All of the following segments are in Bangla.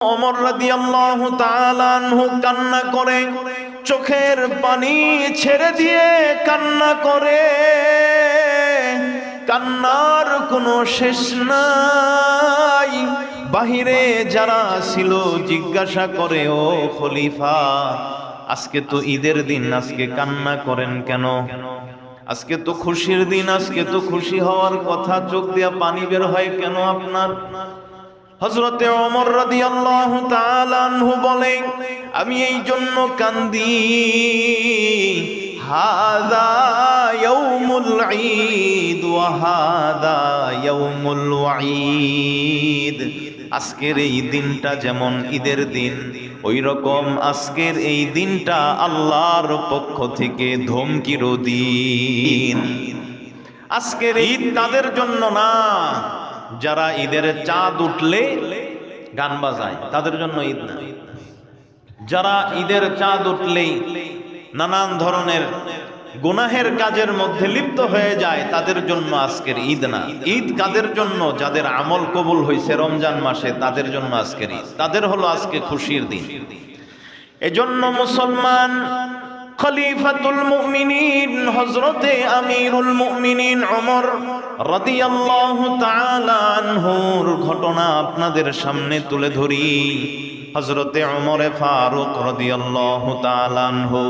ওমর রাদিয়াল্লাহু তাআলা আনহু কান্না করে, চোখের পানি ছেড়ে দিয়ে কান্না করে, কান্নার কোনো শেষ নাই। বাহিরে যারা ছিল জিজ্ঞাসা করে, ও খলিফা, আজকে তো ঈদের দিন, আজকে কান্না করেন কেন? আজকে তো খুশির দিন, আজকে তো খুশি হওয়ার কথা, চোখ দিয়া পানি বের হয় কেন আপনার? হযরতে ওমর রাদিয়াল্লাহু তাআলা আনহু বলেন, আমি এই জন্য কান্দি, হাযা ইয়াউমুল ঈদ ওয়া হাযা ইয়াউমুল ওয়াঈদ। আজকের এই দিনটা যেমন ঈদের দিন, ওই রকম আজকের এই দিনটা আল্লাহর পক্ষ থেকে ধমকিরও দিন। আজকের ঈদ তাদের জন্য না যারা ঈদের চাঁদ উঠলে গান বাজায়, তাদের জন্য ঈদ না। যারা ঈদের চাঁদ উঠলেই নানান ধরনের গুনাহের কাজের মধ্যে লিপ্ত হয়ে যায়, তাদের জন্য আজকের ঈদ না। ঈদ কাদের জন্য? যাদের আমল কবুল হয়েছে রমজান মাসে, তাদের জন্য আজকের ঈদ, তাদের হলো আজকে খুশির দিন। এজন্য মুসলমান খলিফাতুল মুমিনিন হযরতে আমিরুল মুমিনিন ওমর রাদিয়াল্লাহু তাআলা আনহুর ঘটনা আপনাদের সামনে তুলে ধরি। হযরতে ওমরে ফারুক রাদিয়াল্লাহু তাআলা আনহু,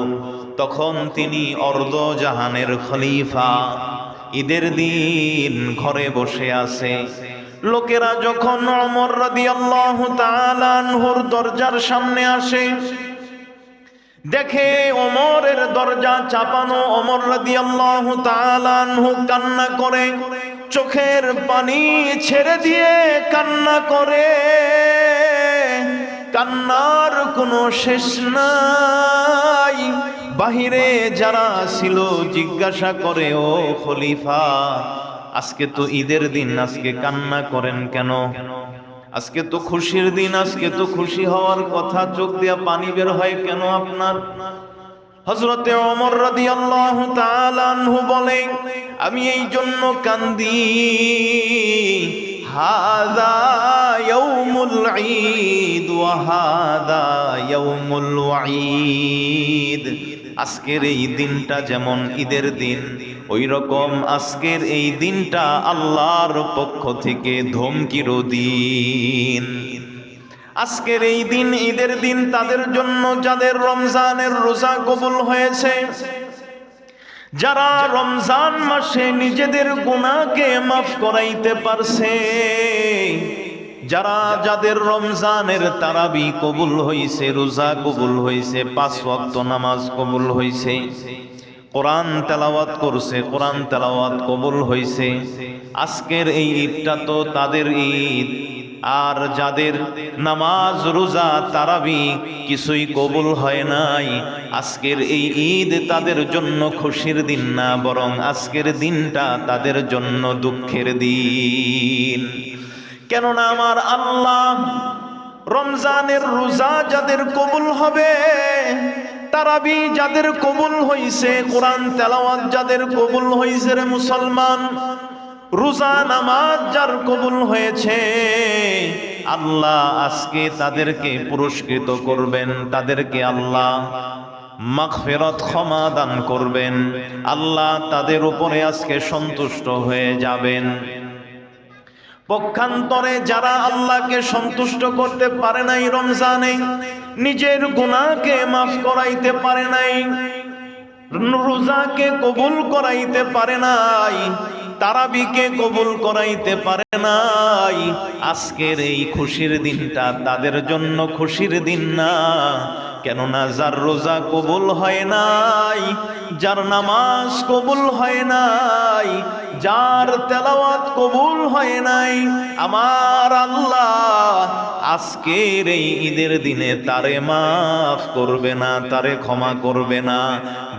তখন তিনি অর্ধ জাহানের খলিফা। ঈদের দিন ঘরে বসে আছে। লোকেরা যখন ওমর রাদিয়াল্লাহু তাআলা আনহুর দরজার সামনে আসে, দেখে ওমরের দরজা চাপানো, ওমর রাদিয়াল্লাহু তাআলা আনহু কান্না করে, চোখের পানি ছেড়ে দিয়ে কান্না করে, কান্নার কোনো শেষ নাই। বাহিরে যারা ছিল জিজ্ঞাসা করে, ও খলিফা, আজকে তো ঈদের দিন, আজকে কান্না করেন কেন? আজকে তো খুশির দিন, আজকে তো খুশি হওয়ার কথা, চোখ দিয়া পানি বের হয় কেন আপনার? হযরতে ওমর রাদিয়াল্লাহু তাআলা আনহু বলেন, আমি এই জন্য কান্দি, হাযা ইয়াউমুল ঈদ ওয়া হাযা ইয়াউমুল ওয়াঈদ। আজকের এই দিনটা যেমন ঈদের দিন, ওই রকম আজকের এই দিনটা আল্লাহর পক্ষ থেকে ধমকিরও দিন। আজকের এই দিন ঈদের দিন তাদের জন্য যাদের রমজানের রোজা কবুল হয়েছে, যারা রমজান মাসে নিজেদের গুনাহকে মাফ করাইতে পারছে, যাদের রমজানের তারাবি কবুল হইছে, রোজা কবুল হইছে, 5 ওয়াক্ত নামাজ কবুল হইছে, কোরআন তেলাওয়াত করছে, কোরআন তেলাওয়াত কবুল হইছে, আজকের এই ঈদটা তো তাদের ঈদ। আর যাদের নামাজ রোজা তারাবি কিছুই কবুল হয় নাই, আজকের এই ঈদ তাদের জন্য খুশির দিন না, বরং আজকের দিনটা তাদের জন্য দুঃখের দিন। কেননা আমার আল্লাহ রমজানের রোজা যাদের কবুল হবে, তারাবি যাদের কবুল হইছে, কোরআন তেলাওয়াত যাদের কবুল হইছে, রে মুসলমান, রোজা নামাজ যার কবুল হয়েছে, আল্লাহ আজকে তাদেরকে পুরস্কৃত করবেন, তাদেরকে আল্লাহ মাগফিরাত ক্ষমা দান করবেন, আল্লাহ তাদের উপরে আজকে সন্তুষ্ট হয়ে যাবেন। পক্ষান্তরে যারা আল্লাহকে সন্তুষ্ট করতে পারে নাই রমজানে, নিজের গুনাহকে মাফ করাইতে পারে নাই, রোজাকে কবুল করাইতে পারে নাই, তারাবিকে কবুল করাইতে পারে নাই, আজকের এই খুশির দিনটা তাদের জন্য খুশির দিন না। কেননা যার রোজা কবুল হয় নাই, যার নামাজ কবুল হয় নাই, যার তেলাওয়াত কবুল হয় নাই, আমার আল্লাহ আজকের এই ঈদের দিনে তারে মাফ করবে না, তারে ক্ষমা করবে না,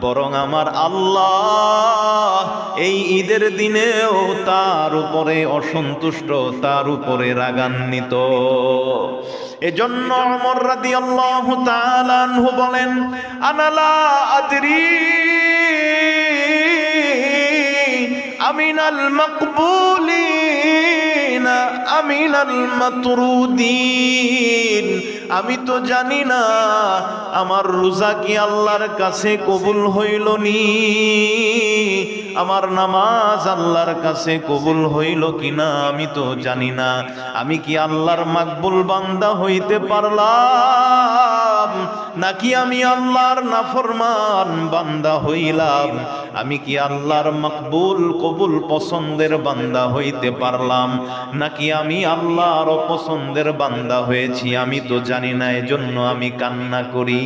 বরং আমার আল্লাহ এই ঈদের দিনেও তার উপরে অসন্তুষ্ট, তার উপরে রাগান্বিত। এজন্য ওমর রাদিয়াল্লাহু তাআলা আনহু বলেন, আনা লা আদরি আমিনাল মাকবুলিন না আমিনাল মাতরুদিন, আমি তো জানি না আমার রোজা কি আল্লাহর কাছে কবুল হইল নি, আমার নামাজ আল্লাহর কাছে কবুল হইল কিনা আমি তো জানি না, আমি কি আল্লাহর মাকবুল বান্দা হইতে পারলাম নাকি আমি আল্লাহর নাফরমান বান্দা হইলাম, আমি কি আল্লাহর মকবুল কবুল পছন্দের বান্দা হইতে পারলাম নাকি আমি আল্লাহর অপছন্দের বান্দা হয়েছি আমি তো জানি না, এজন্য আমি কান্না করি।